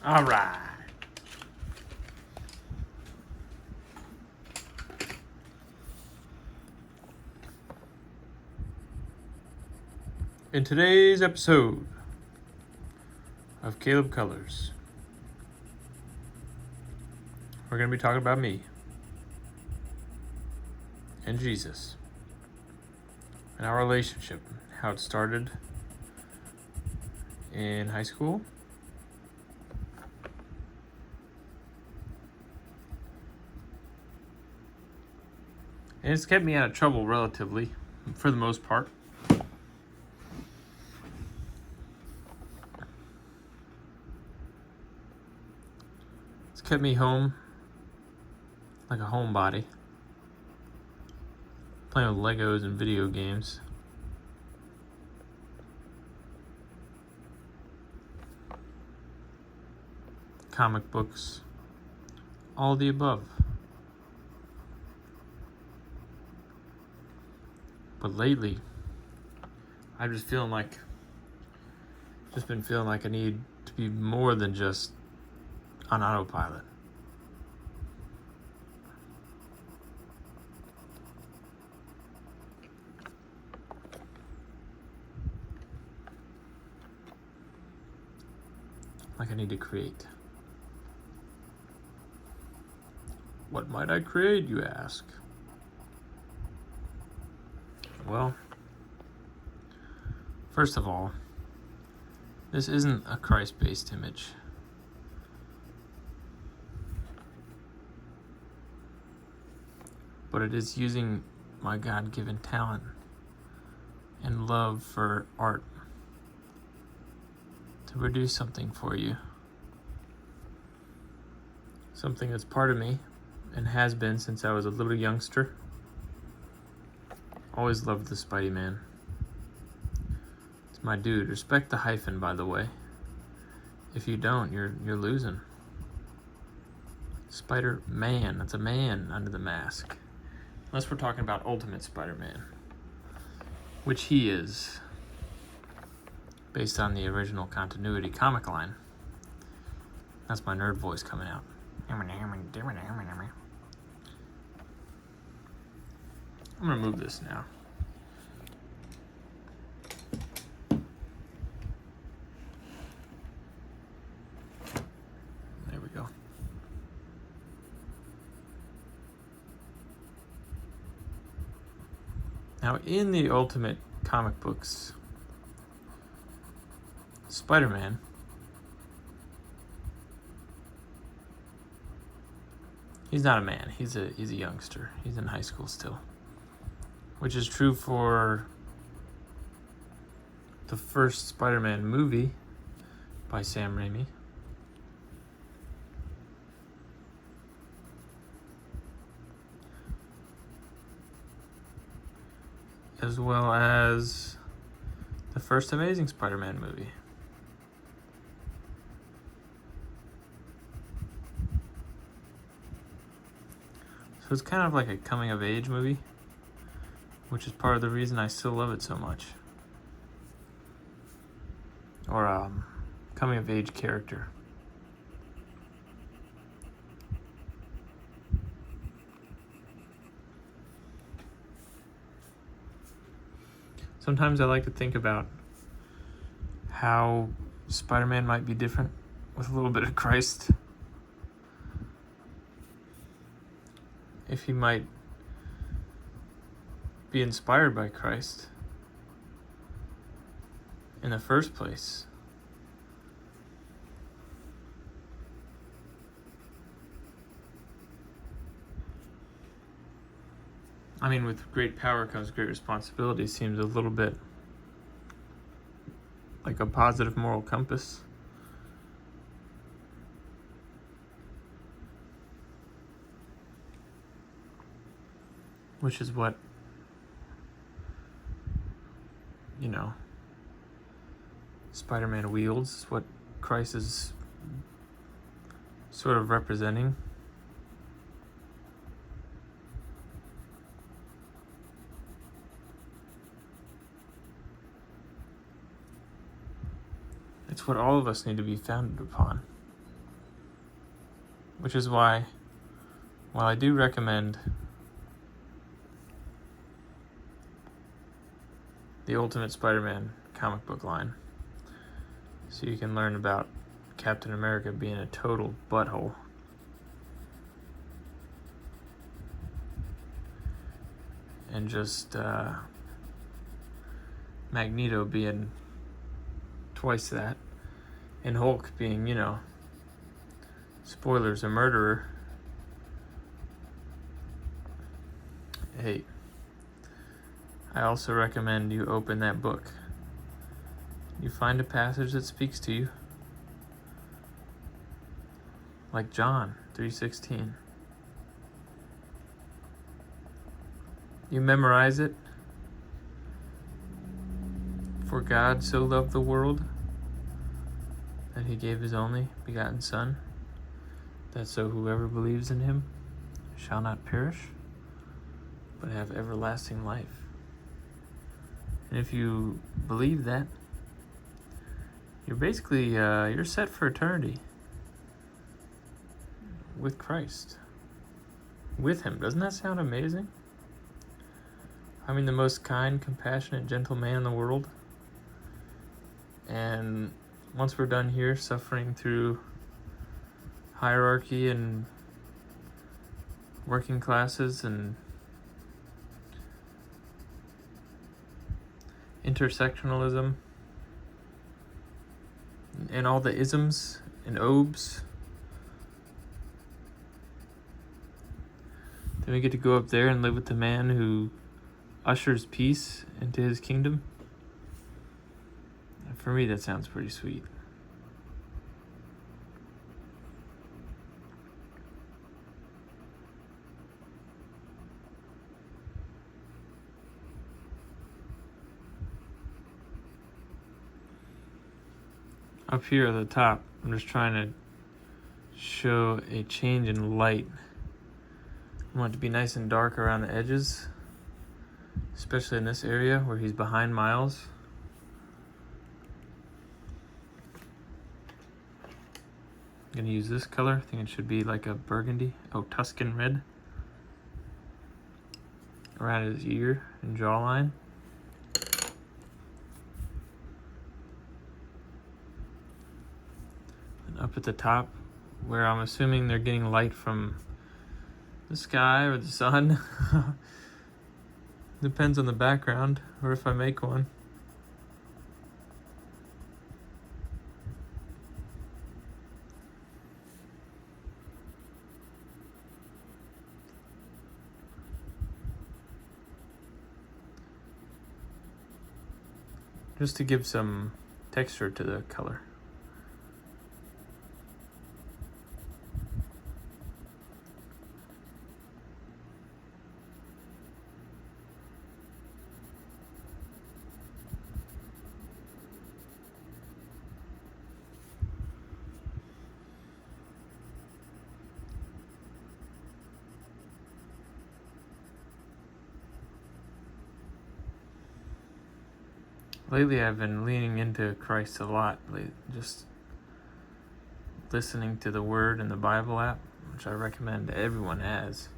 All right. In today's episode of Caleb Colors, we're going to be talking about me and Jesus and our relationship, how it started in high school, and it's kept me out of trouble relatively, for the most part. It's kept me home like a homebody, playing with Legos and video games. Comic books, all the above. But lately, I've just been feeling like I need to be more than just on autopilot. Like I need to create. What might I create, you ask? Well, first of all, this isn't a Christ-based image. But it is using my God-given talent and love for art to produce something for you. Something that's part of me and has been since I was a little youngster. Always loved the Spidey Man. It's my dude. Respect the hyphen, by the way. If you don't, you're losing. Spider-Man. That's a man under the mask. Unless we're talking about Ultimate Spider-Man, which he is, based on the original continuity comic line. That's my nerd voice coming out. I'm gonna move this now. There we go. Now, in the Ultimate comic books, Spider-Man he's not a man. He's a youngster. He's in high school still, which is true for the first Spider-Man movie by Sam Raimi. As well as the first Amazing Spider-Man movie. So it's kind of like a coming-of-age movie, which is part of the reason I still love it so much. Or coming-of-age character. Sometimes I like to think about how Spider-Man might be different with a little bit of Christ. If he might be inspired by Christ in the first place. I mean, with great power comes great responsibility seems a little bit like a positive moral compass. Which is what, Spider-Man wields, what Christ is sort of representing. It's what all of us need to be founded upon. Which is why, while I do recommend the Ultimate Spider-Man comic book line, so you can learn about Captain America being a total butthole, and just Magneto being twice that, and Hulk being, spoilers, a murderer. Hey, I also recommend you open that book. You find a passage that speaks to you, like John 3:16. You memorize it. For God so loved the world that he gave his only begotten Son, that so whoever believes in him shall not perish, but have everlasting life. And if you believe that, you're basically you're set for eternity with Christ, with him. Doesn't that sound amazing? I mean, the most kind, compassionate, gentle man in the world. And once we're done here suffering through hierarchy and working classes and intersectionalism and all the isms and obes, then we get to go up there and live with the man who ushers peace into his kingdom. And for me, that sounds pretty sweet. Up here at the top, I'm just trying to show a change in light. I want it to be nice and dark around the edges, especially in this area where he's behind Miles. I'm going to use this color. I think it should be like a burgundy. Oh, Tuscan red. Around his ear and jawline. And up at the top, where I'm assuming they're getting light from the sky or the sun. Depends on the background, or if I make one. Just to give some texture to the color. Lately, I've been leaning into Christ a lot, just listening to the Word in the Bible app, which I recommend everyone has.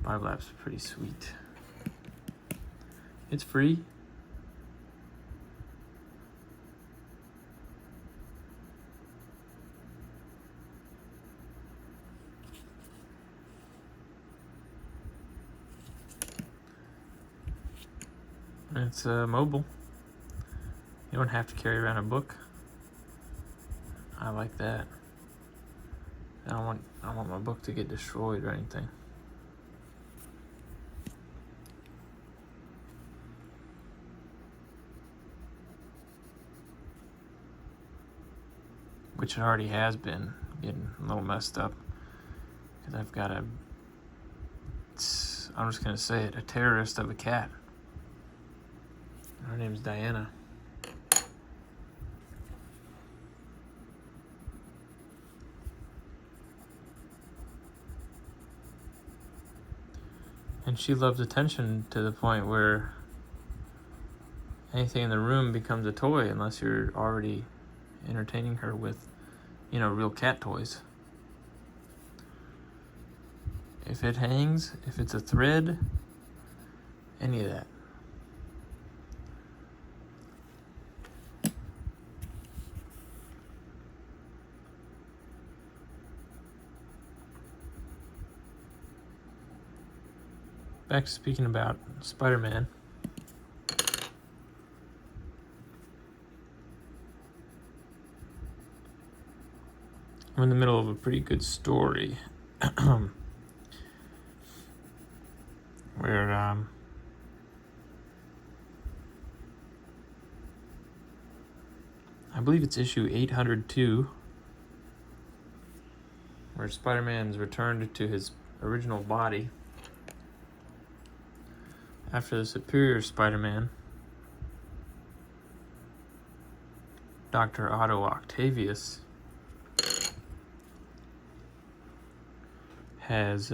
Bible app's pretty sweet. It's free. It's mobile. You don't have to carry around a book. I like that. I don't want my book to get destroyed or anything. Which it already has been getting a little messed up. Because I've got I'm just gonna say it, a terrorist of a cat. Her name's Diana. And she loves attention to the point where anything in the room becomes a toy unless you're already entertaining her with, real cat toys. if it hangs, if it's a thread, any of that. Back to speaking about Spider-Man. I'm in the middle of a pretty good story where I believe it's issue 802, where Spider-Man's returned to his original body after the Superior Spider-Man, Dr. Otto Octavius, has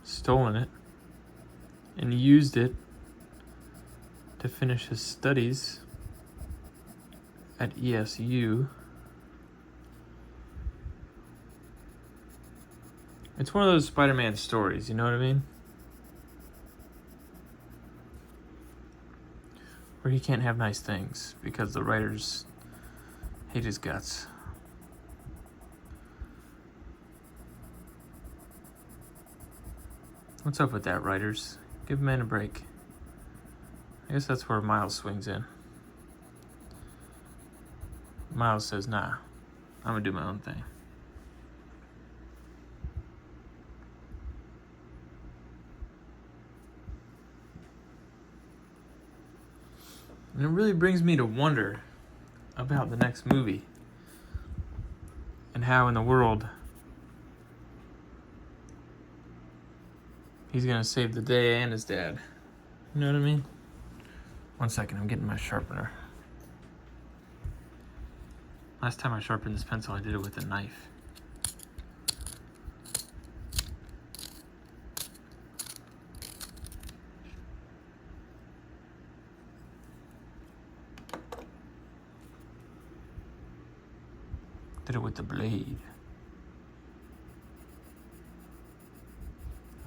stolen it and used it to finish his studies at ESU. It's one of those Spider-Man stories, you know what I mean? Where he can't have nice things because the writers hate his guts. What's up with that, writers? Give man a break. I guess that's where Miles swings in. Miles says, nah, I'm gonna do my own thing. And it really brings me to wonder about the next movie and how in the world he's gonna save the day and his dad. You know what I mean? One second, I'm getting my sharpener. Last time I sharpened this pencil, I did it with a knife. Did it with the blade.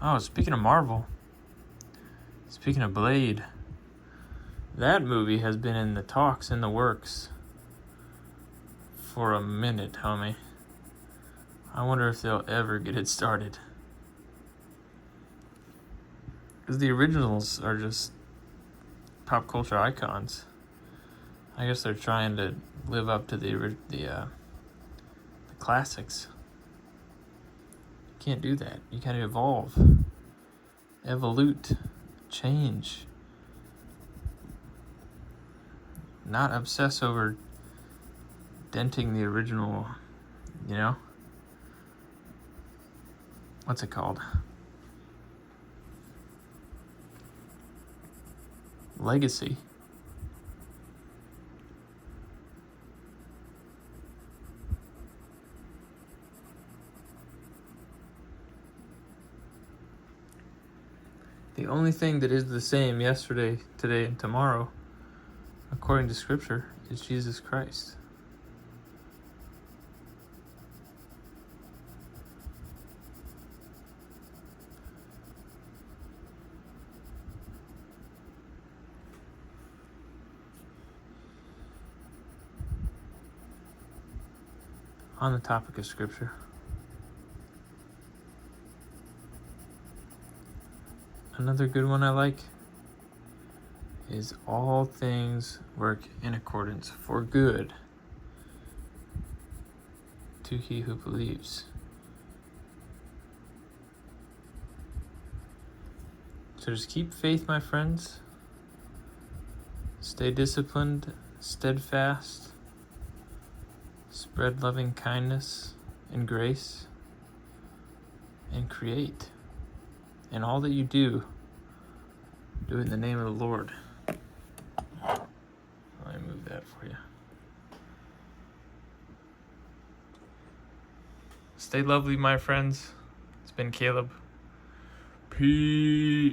Oh, speaking of Marvel, speaking of Blade, that movie has been in the talks, in the works, for a minute, homie. I wonder if they'll ever get it started. Because the originals are just pop culture icons. I guess they're trying to live up to the classics. You can't do that. You gotta evolve. Evolute. Change. Not obsess over denting the original, you know? What's it called? Legacy. The only thing that is the same yesterday, today, and tomorrow, according to Scripture, is Jesus Christ. On the topic of Scripture, another good one I like is all things work in accordance for good to he who believes. So just keep faith, my friends. Stay disciplined, steadfast. Spread loving kindness and grace. And create. And all that you do, do it in the name of the Lord. Let me move that for you. Stay lovely, my friends. It's been Caleb. Peace.